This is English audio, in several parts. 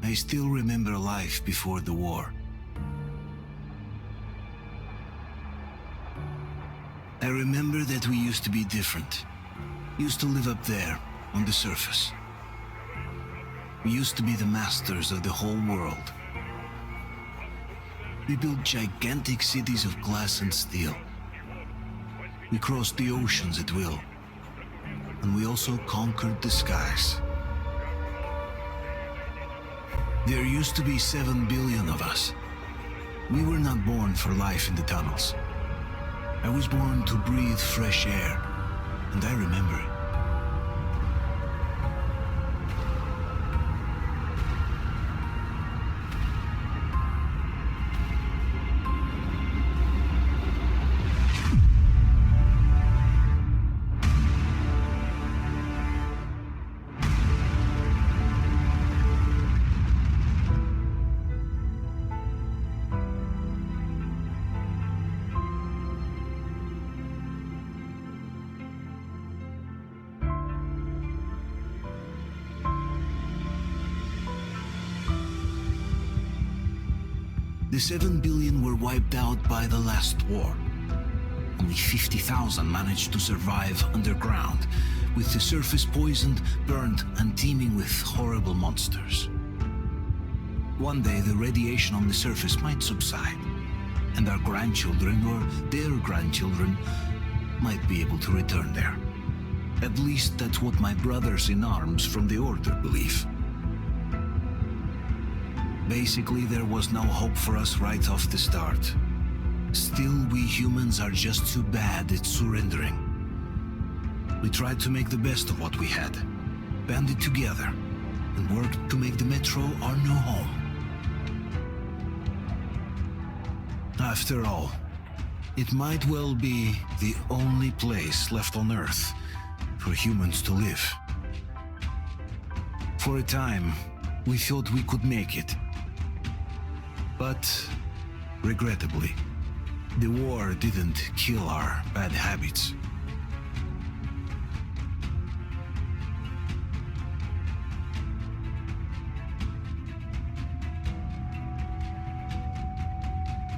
I still remember life before the war. I remember that we used to be different. Used to live up there, on the surface. We used to be the masters of the whole world. We built gigantic cities of glass and steel. We crossed the oceans at will. And we also conquered the skies. There used to be 7 billion of us. We were not born for life in the tunnels. I was born to breathe fresh air, and I remember it. The 7 billion were wiped out by the last war. Only 50,000 managed to survive underground, with the surface poisoned, burnt, and teeming with horrible monsters. One day the radiation on the surface might subside, and our grandchildren or their grandchildren might be able to return there. At least that's what my brothers in arms from the Order believe. Basically, there was no hope for us right off the start. Still, we humans are just too bad at surrendering. We tried to make the best of what we had, banded together, and worked to make the Metro our new home. After all, it might well be the only place left on Earth for humans to live. For a time, we thought we could make it. But, regrettably, the war didn't kill our bad habits.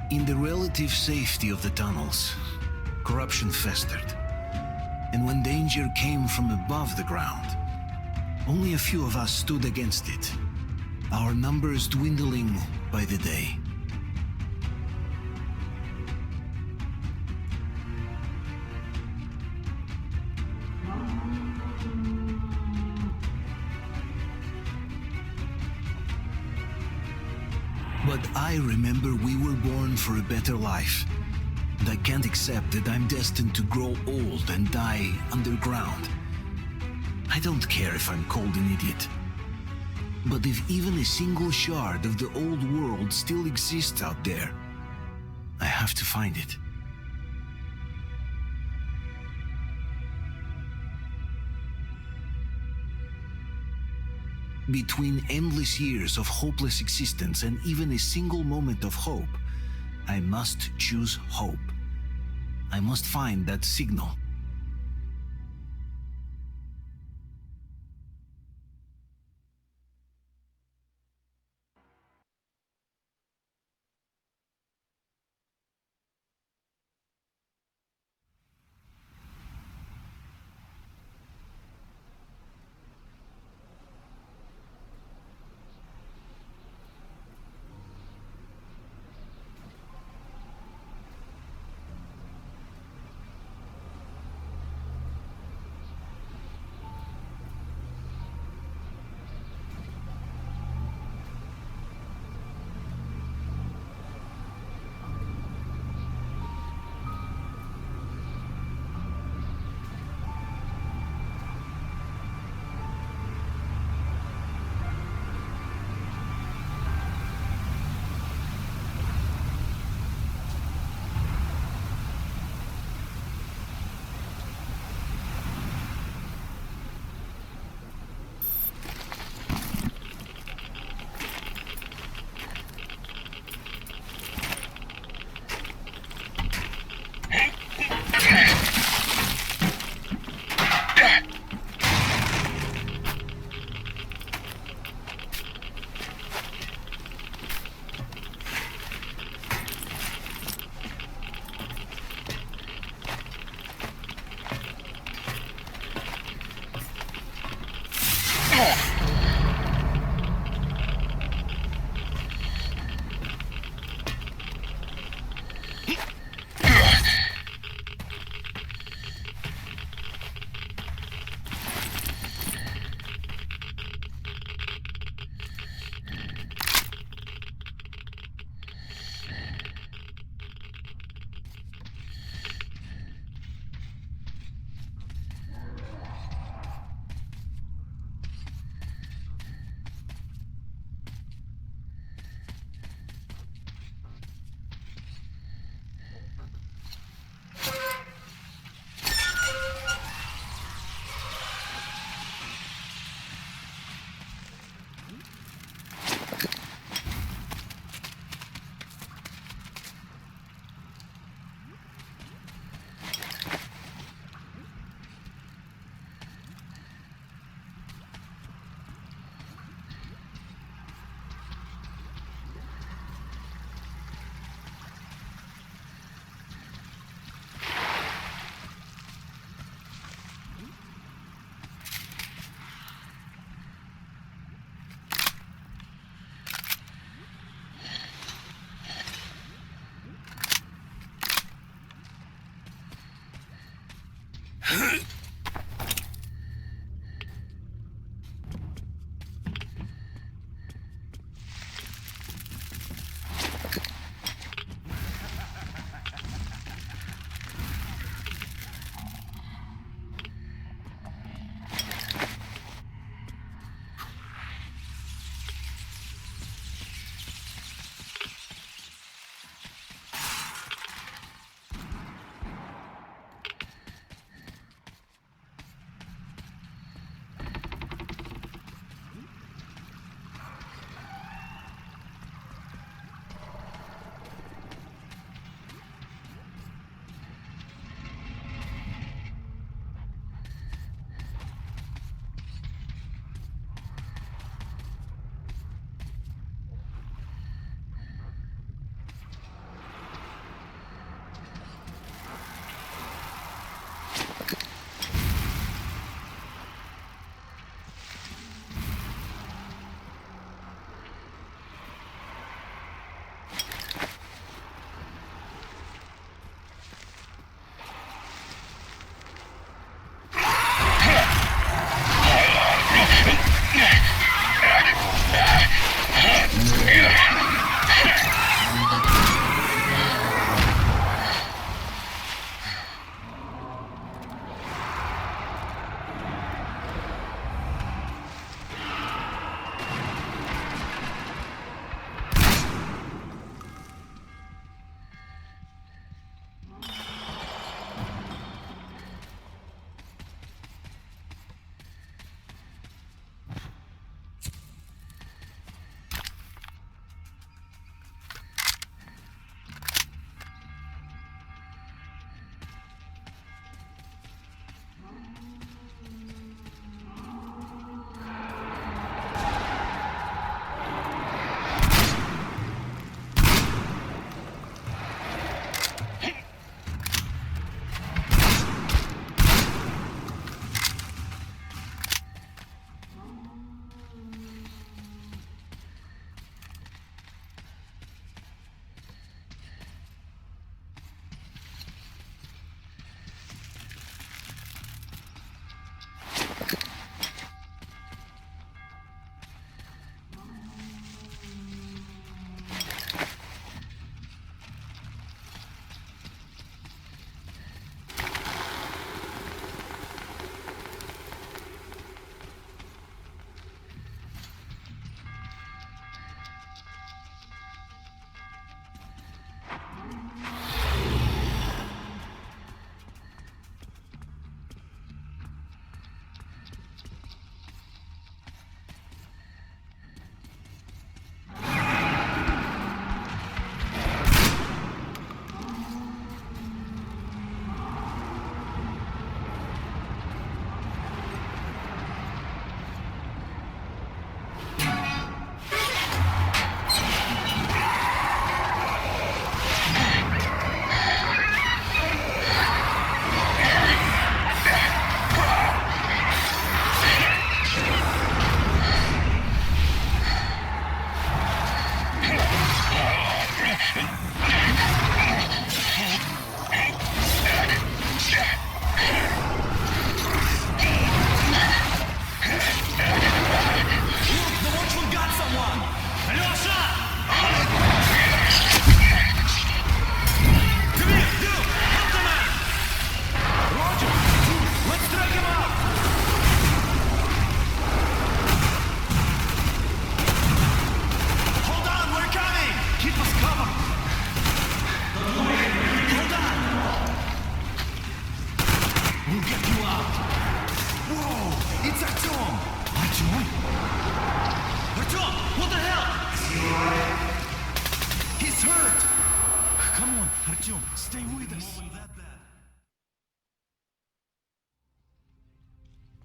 In the relative safety of the tunnels, corruption festered. And when danger came from above the ground, only a few of us stood against it, our numbers dwindling by the day. But I remember we were born for a better life, and I can't accept that I'm destined to grow old and die underground. I don't care if I'm called an idiot. But if even a single shard of the old world still exists out there, I have to find it. Between endless years of hopeless existence and even a single moment of hope, I must choose hope. I must find that signal.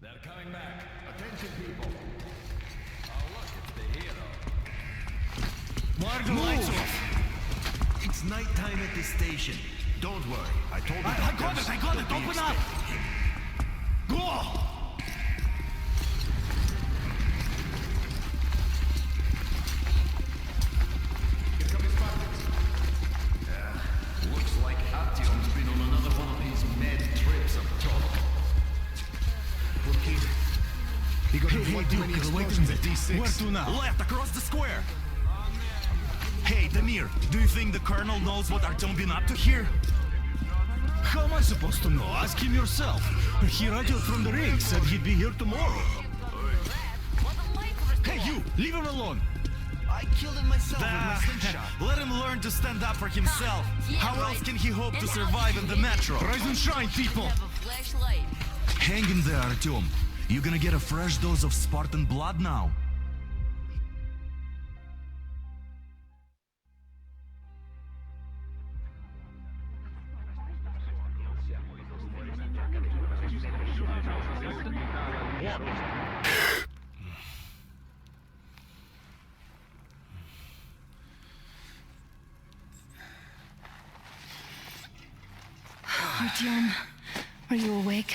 They're coming back. Attention, people. Oh, look, it's the hero. Why are the lights off? It's nighttime at the station. Don't worry. I told you. I got it. Open up. Go! Here come his partners. Looks like Artyom's been on another one of his mad trips up top. Okay. He got one too many explosions at D6. Where to now? Left, across the square. Hey, Damir, do you think the Colonel knows what Artyom been up to here? How am I supposed to know? Ask him yourself. He radioed from the ring, said he'd be here tomorrow. Hey, you! Leave him alone! I killed him myself with my slingshot. Let him learn to stand up for himself. How else can he hope to survive in the metro? Rise and shine, people! Hang in there, Artyom. You gonna get a fresh dose of Spartan blood now? Artyom, are you awake?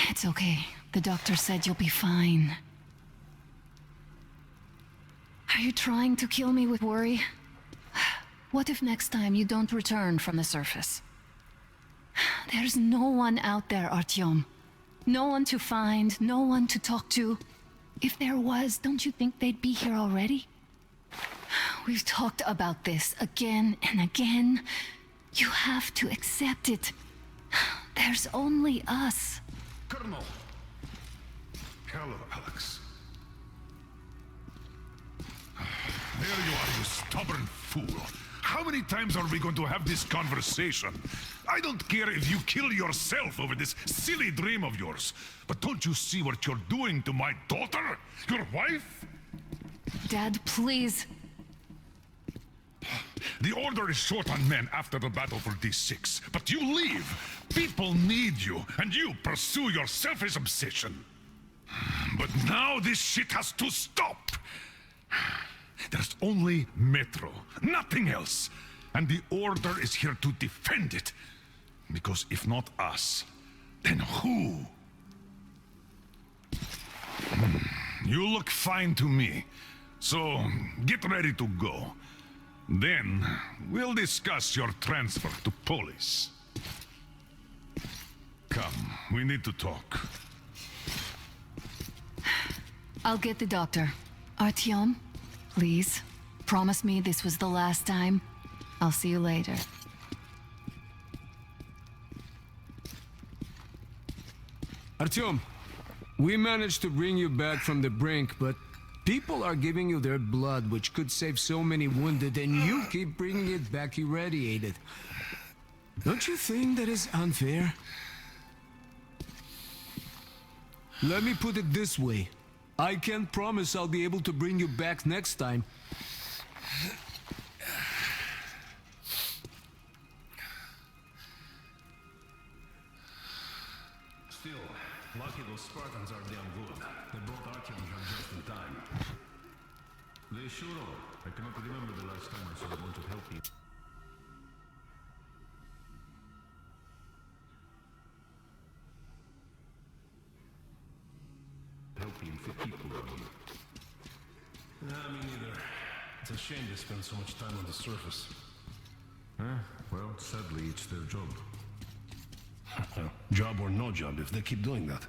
It's okay. The doctor said you'll be fine. Are you trying to kill me with worry? What if next time you don't return from the surface? There's no one out there, Artyom. No one to find, no one to talk to. If there was, don't you think they'd be here already? We've talked about this again and again. You have to accept it. There's only us. Colonel. Hello, Alex. There you are, you stubborn fool. How many times are we going to have this conversation? I don't care if you kill yourself over this silly dream of yours. But don't you see what you're doing to my daughter? Your wife? Dad, please. The Order is short on men after the battle for D6. But you leave. People need you, and you pursue your selfish obsession. But now this shit has to stop. There's only Metro, nothing else. And the Order is here to defend it. Because if not us, then who? You look fine to me. So, get ready to go. Then, we'll discuss your transfer to Polis. Come, we need to talk. I'll get the doctor. Artyom, please, promise me this was the last time. I'll see you later. Artyom, we managed to bring you back from the brink, but People are giving you their blood, which could save so many wounded, and you keep bringing it back irradiated. Don't you think that is unfair? Let me put it this way. I can't promise I'll be able to bring you back next time. Still, lucky those Spartans are damn good. They brought Artyom here just in time. They sure are. I cannot remember the last time I saw a bunch of help people. Helping fit people around here. Nah, me neither. It's a shame they spend so much time on the surface. Well, sadly, it's their job. Job or no job, if they keep doing that.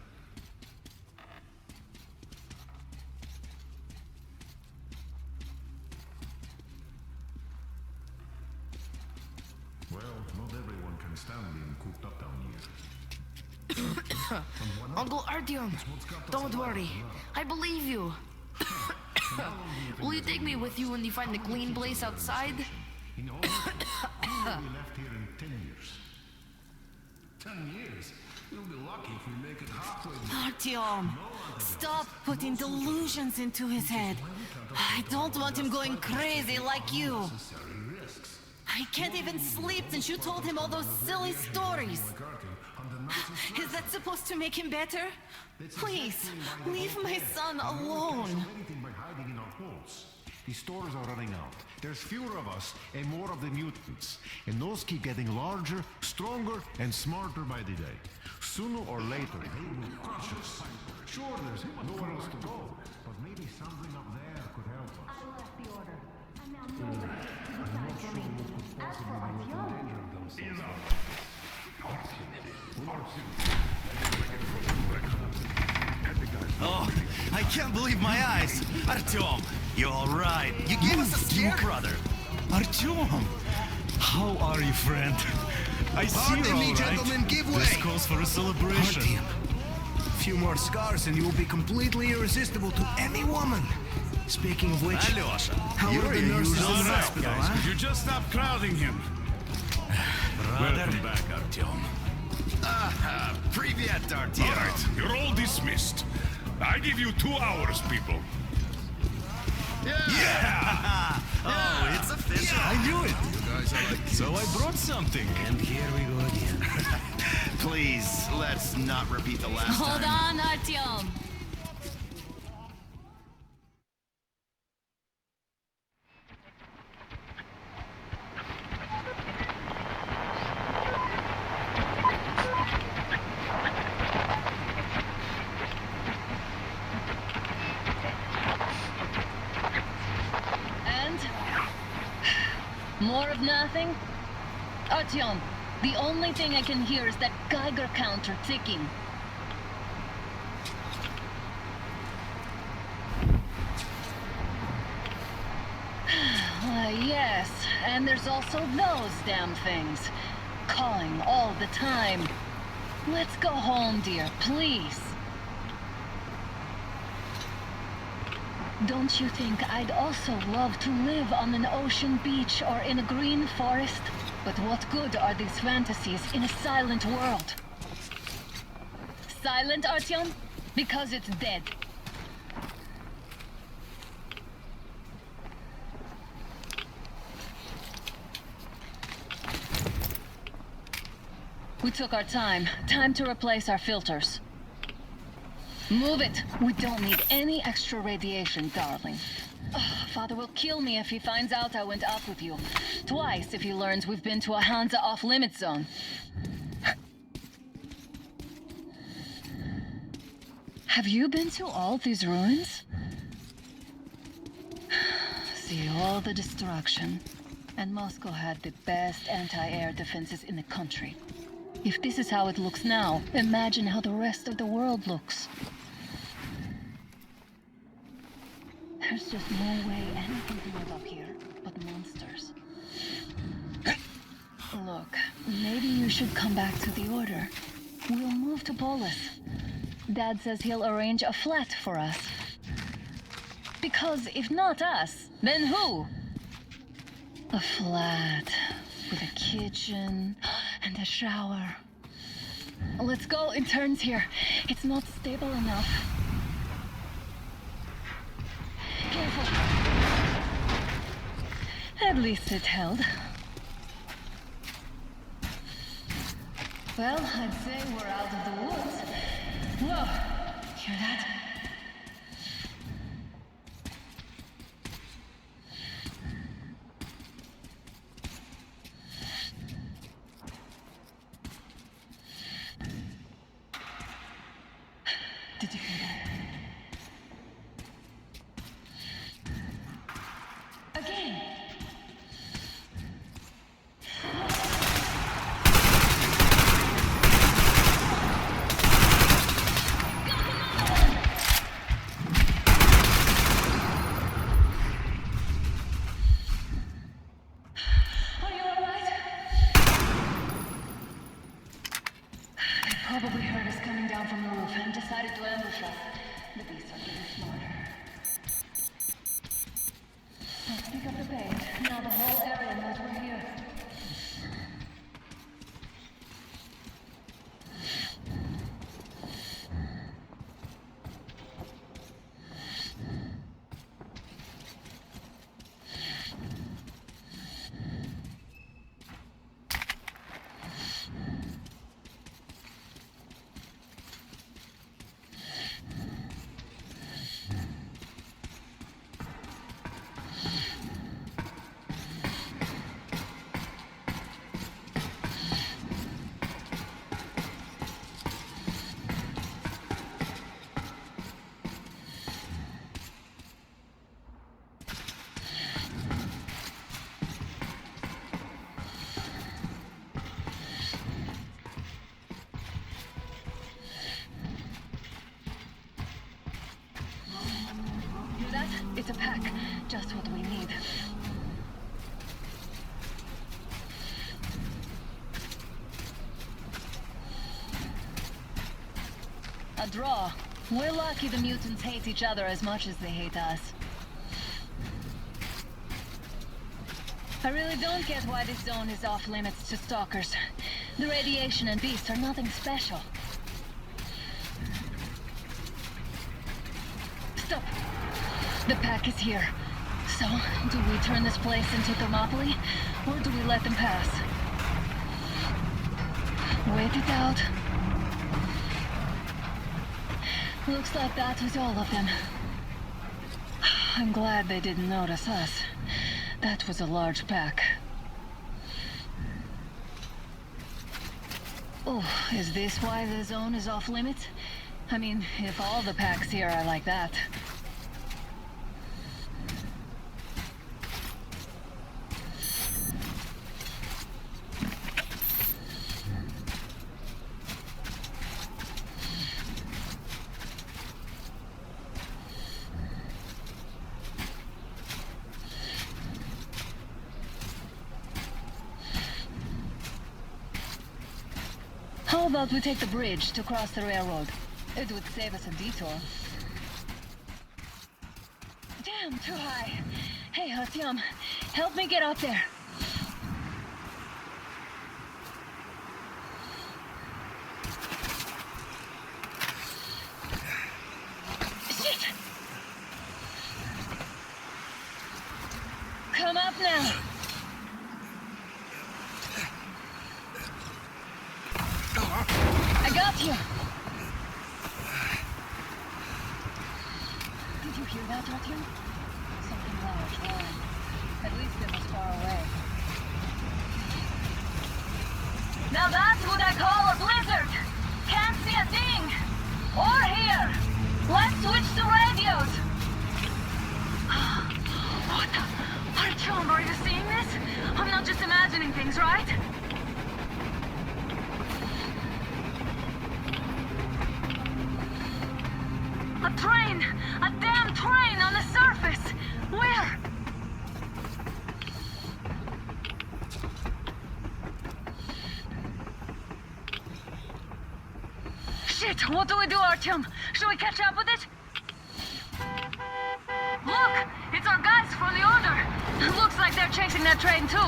Well, not everyone can stand being cooped up down here. Uncle Artyom, don't worry. I believe you. Will you take me with you when you find the clean place outside? In all, we'll be left here in 10 years. 10 years? We'll be lucky if we make it halfway there. Artyom, stop putting delusions into his head. I don't want him going crazy like you. Necessary risks. I can't even sleep since you told him all those silly stories. Like Artyom, under Nazi Is that supposed to make him better? Please, leave my son alone. anything by hiding in our holes. The stores are running out. There's fewer of us and more of the mutants. And those keep getting larger, stronger, and smarter by the day. Sooner or later, they will crush us. Sure, there's nowhere else to go. But maybe something up there could help us. I left the order. And now I'm not sure what could possibly be worth endangering themselves. Oh, I can't believe my eyes. Artyom, you're all right. You gave us a scare, brother. Artyom, how are you, friend? I see Pardon you're me, all right. gentlemen, give way. This calls for a celebration. Artyom, a few more scars and you will be completely irresistible to any woman. Speaking of which, Alyosha, how you're are the a nurses in the usual hospital, guys. huh? You just stop crowding him. Welcome back, Artyom. Привет, Artyom. All right, you're all dismissed. I give you 2 hours, people. Yeah! Oh, it's official. I knew it. So I brought something. And here we go again. Please, let's not repeat the last Hold time. on, Artyom. And? More of nothing? Artyom, the only thing I can hear is that Geiger counter ticking. Yes, and there's also those damn things. Calling all the time. Let's go home, dear, please. Don't you think I'd also love to live on an ocean beach or in a green forest? But what good are these fantasies in a silent world? Silent, Artyom? Because it's dead. We took our time. Time to replace our filters. Move it! We don't need any extra radiation, darling. Ugh, Father will kill me if he finds out I went out with you. Twice if he learns we've been to a Hansa off-limit zone. Have you been to all these ruins? See all the destruction. And Moscow had the best anti-air defenses in the country. If this is how it looks now, imagine how the rest of the world looks. There's just no way anything can live up here but monsters. Look, maybe you should come back to the Order. We'll move to Polis. Dad says he'll arrange a flat for us. Because if not us, then who? A flat with a kitchen and a shower. Let's go in turns here. It's not stable enough. Careful. At least it held. Well, I'd say we're out of the woods. Whoa! Hear that? Did you hear that? Again! Are you alright? They probably heard us coming down from the roof and decided to ambush us. The beasts are getting smarter. Let's pick up the pace. Now the whole area knows we're here. Hear that? It's a pack. Just what we need. A draw. We're lucky the mutants hate each other as much as they hate us. I really don't get why this zone is off limits to stalkers. The radiation and beasts are nothing special. Stop! The pack is here. So, do we turn this place into Thermopylae, or do we let them pass? Wait it out. Looks like that was all of them. I'm glad they didn't notice us. That was a large pack. Oh, is this why the zone is off limits? I mean, if all the packs here are like that. How about we take the bridge to cross the railroad? It would save us a detour. Damn, too high. Hey, Artyom, help me get up there. Shit! Come up now. I got you! Did you hear that, Artyom? Something large roaring. At least it was far away. Now that's what I call a blizzard! Can't see a thing! Or hear! Let's switch to radios! What the? Artyom, are you seeing this? I'm not just imagining things, right? A train! A damn train on the surface! Where? Shit! What do we do, Artyom? Should we catch up with it? Look! that train too.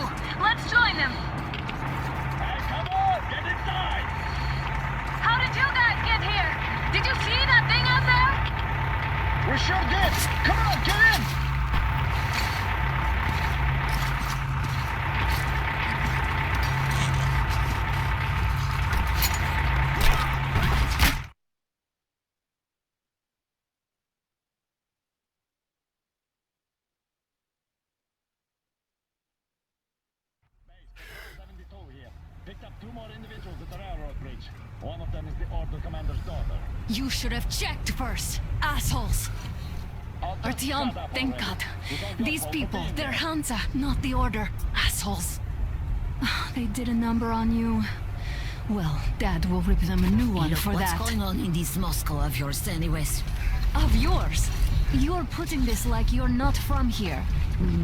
Let's join them. Hey, come on, get inside! How did you guys get here? Did you see that thing out there? We sure did! Come on, get in! Picked up 2 more individuals at the railroad bridge. One of them is the Order Commander's daughter. You should have checked first, assholes. Artyom, thank God. These people, they're Hansa, not the Order. Assholes. They did a number on you. Well, Dad will rip them a new one for that. What's going on in this Moscow of yours anyways? Of yours? You're putting this like you're not from here.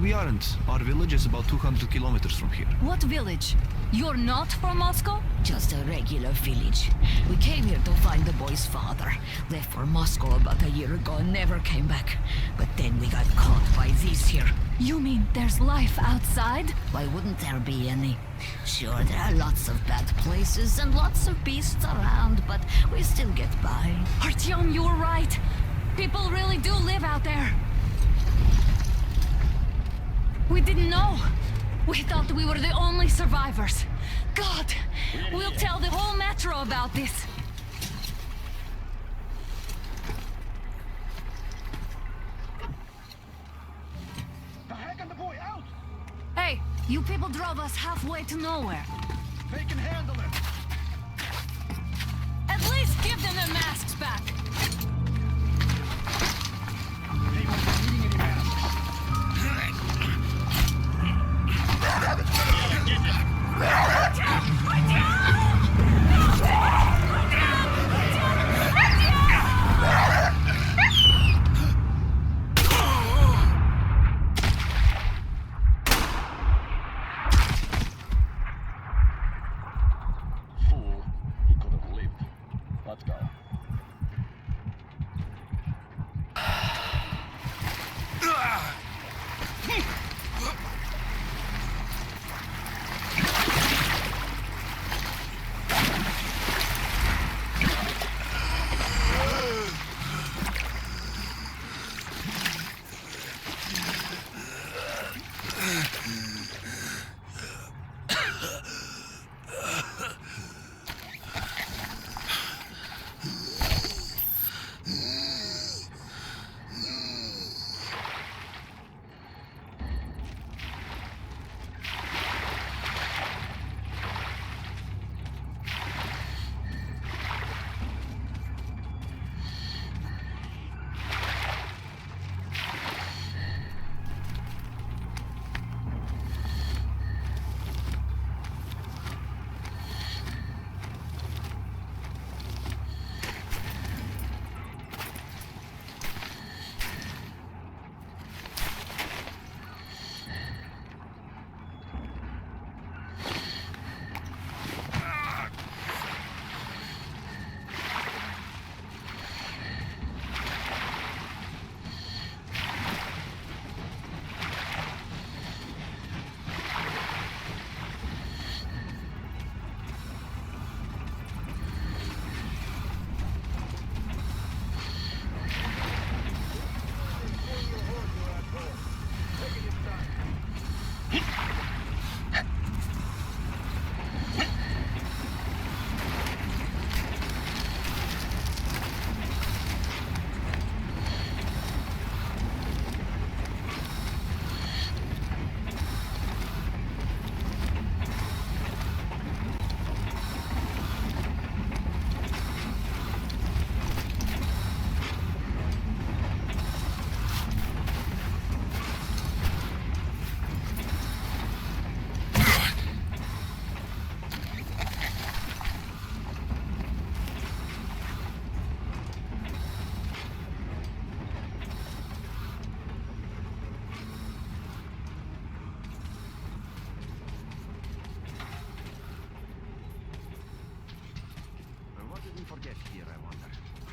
We aren't. Our village is about 200 kilometers from here. What village? You're not from Moscow? Just a regular village. We came here to find the boy's father. Left for Moscow about a year ago and never came back. But then we got caught by these here. You mean there's life outside? Why wouldn't there be any? Sure, there are lots of bad places and lots of beasts around, but we still get by. Artyom, you're right. People really do live out there. We didn't know. We thought we were the only survivors. God, we'll tell the whole metro about this. The heck and the boy out! Hey, you people drove us halfway to nowhere. They can handle it! At least give them their masks back. They won't be needing any masks. Fool. He could have lived. Let's go.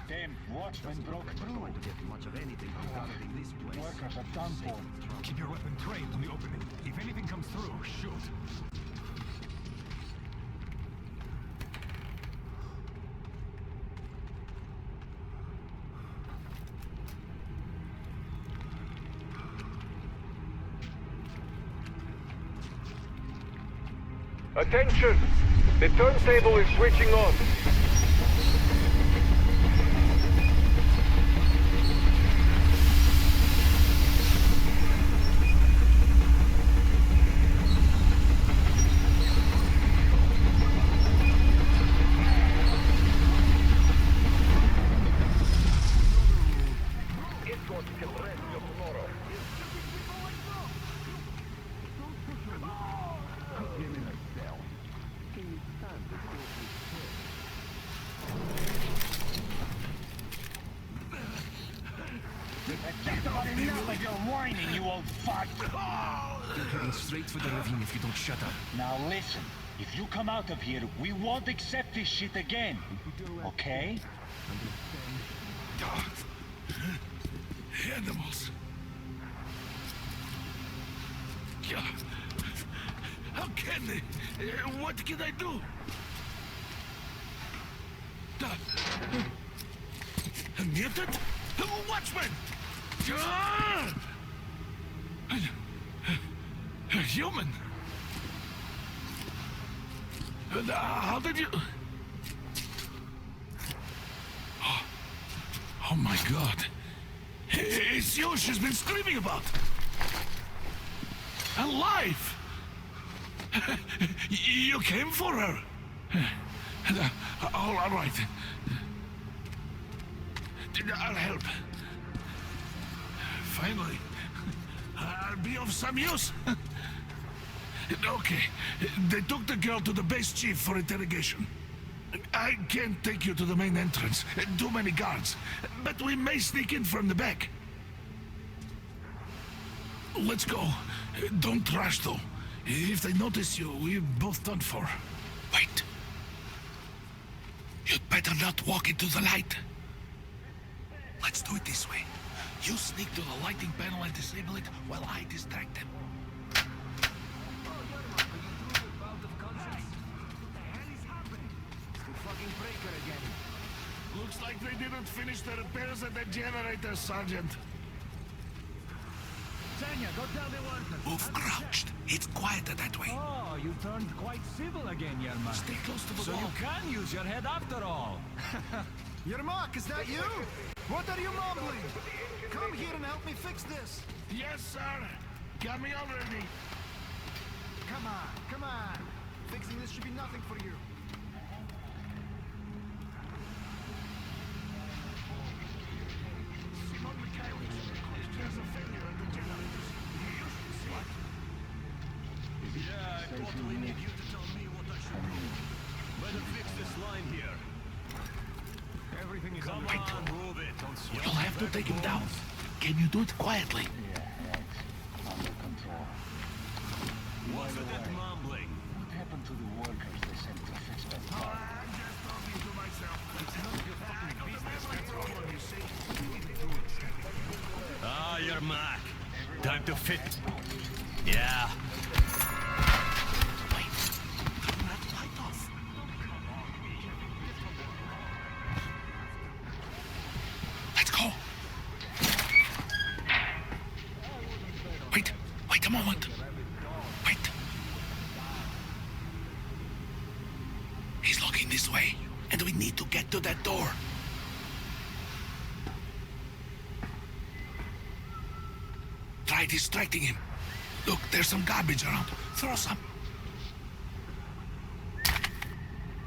Damn watchman broke through. Going to get much of anything regarding this place. Workers are done for. Keep your weapon trained on the opening. If anything comes through, shoot. Attention! The turntable is switching on. You're heading straight for the ravine if you don't shut up. Now listen, if you come out of here, we won't accept this shit again. Okay? Animals. Yeah. How can they? What can I do? A mutant? Watchman! A human? How did you... Oh my god. It's you she's been screaming about. Alive! You came for her. All right. I'll help. Finally. I'll be of some use. Okay. They took the girl to the base chief for interrogation. I can't take you to the main entrance. Too many guards. But we may sneak in from the back. Let's go. Don't rush, though. If they notice you, we're both done for. Wait. You'd better not walk into the light. Let's do it this way. You sneak to the lighting panel and disable it while I distract them. Looks like they didn't finish the repairs at the generator, Sergeant. Tanya, go tell the workers. Move crouched. It's quieter that way. Oh, you turned quite civil again, Yermak. Stay close to the So wall. you can use your head after all. Yermak, is that you? What are you mumbling? Come here and help me fix this. Yes, sir. Coming already. Come on, come on. Fixing this should be nothing for you. Yeah, I totally need you to tell me what I should do. Better fix this line here. Everything is on. Move it. Don't sweat. You'll have to take him down. Can you do it quietly? Under control. What's with that mumbling? What happened to the workers they sent to fix that car? I'm just talking to myself. It's none of your fucking business. That's all you see. Ah, Yermak. Time to fit. Yeah. Wait. Turn that light off. Let's go. Wait a moment. Wait. He's looking this way, and we need to get to that door. Try distracting him. Look, there's some garbage around. Throw some.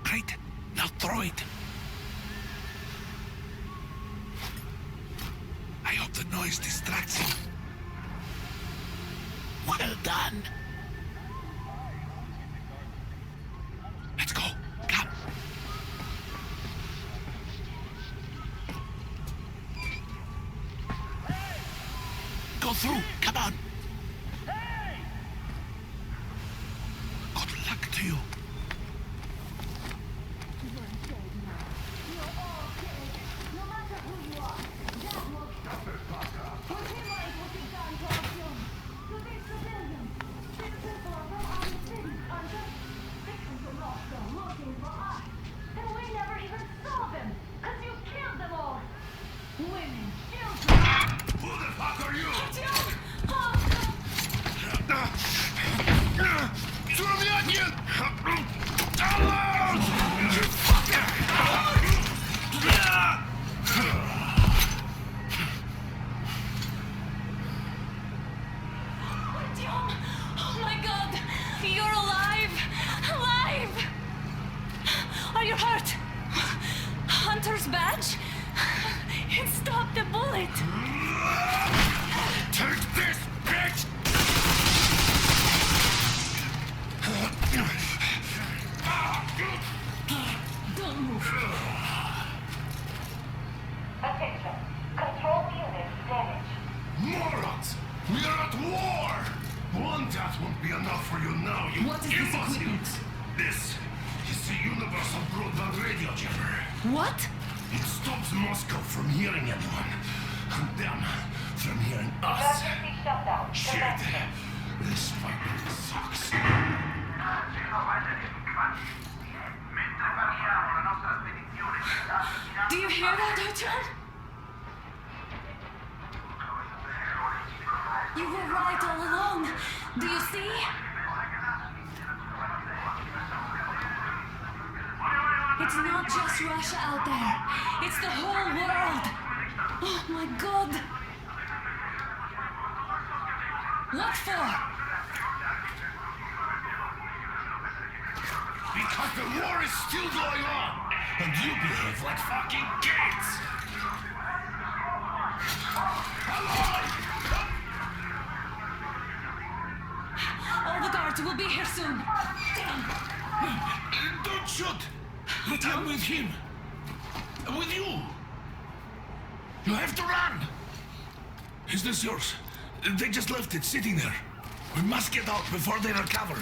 Great. Now throw it. I hope the noise distracts him. Well done. Let's go. Come. Go through. Come on. Good luck to you. that won't be enough for you now, you What is this imbecile. equipment? This is the universal broadband radio jammer. What? It stops Moscow from hearing anyone, and them from hearing us. Shit. This fight sucks. Do you hear that, Artyom? You were right all along. Do you see? It's not just Russia out there. It's the whole world. Oh my God. What for? Because the war is still going on, and you behave like fucking kids. Hello! All the guards will be here soon. Damn. Don't shoot! I'm with him. With you. You have to run. Is this yours? They just left it sitting there. We must get out before they recover.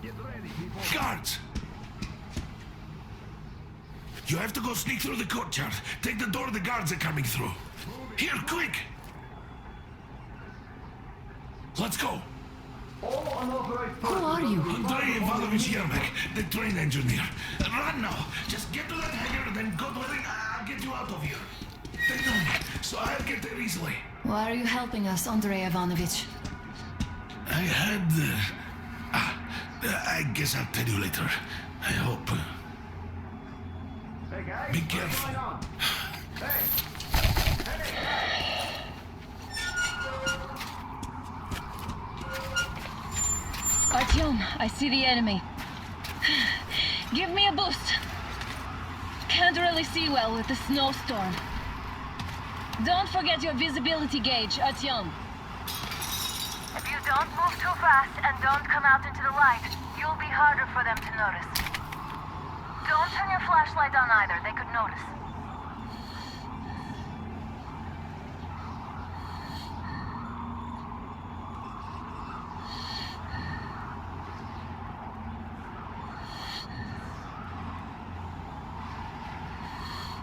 Get ready, people. Guards! You have to go sneak through the courtyard. Take the door the guards are coming through. Here, quick! Let's go. Who are you? Andrei Ivanovich Yermak, the train engineer. Run now. Just get to that hangar, then go to the ring. I'll get you out of here. They know me, so I'll get there easily. Why are you helping us, Andrei Ivanovich? I had... I guess I'll tell you later. I hope. Hey guys, Be what's careful. going on? Hey! Artyom, I see the enemy. Give me a boost. Can't really see well with the snowstorm. Don't forget your visibility gauge, Artyom. If you don't move too fast and don't come out into the light, you'll be harder for them to notice. Don't turn your flashlight on either, they could notice.